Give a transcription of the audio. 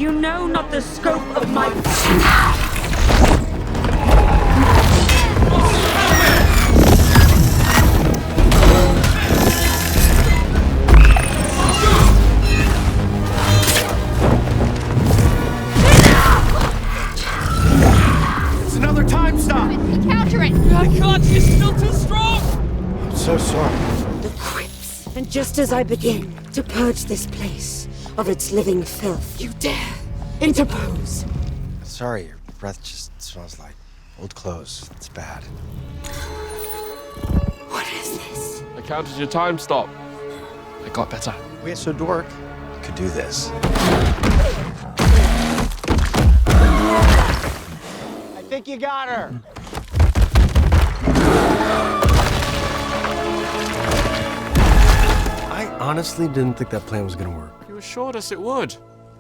You know not the scope of my... It's another time stop! Counter it! I can't, she's still too strong! I'm so sorry. The crypts. And just as I begin to purge this place of its living filth, you dare interpose. Sorry, your breath just smells like old clothes. It's bad. What is this? I counted your time stop. I got better. Wait, so dork. You could do this. I think you got her. I honestly didn't think that plan was gonna work. You assured us it would.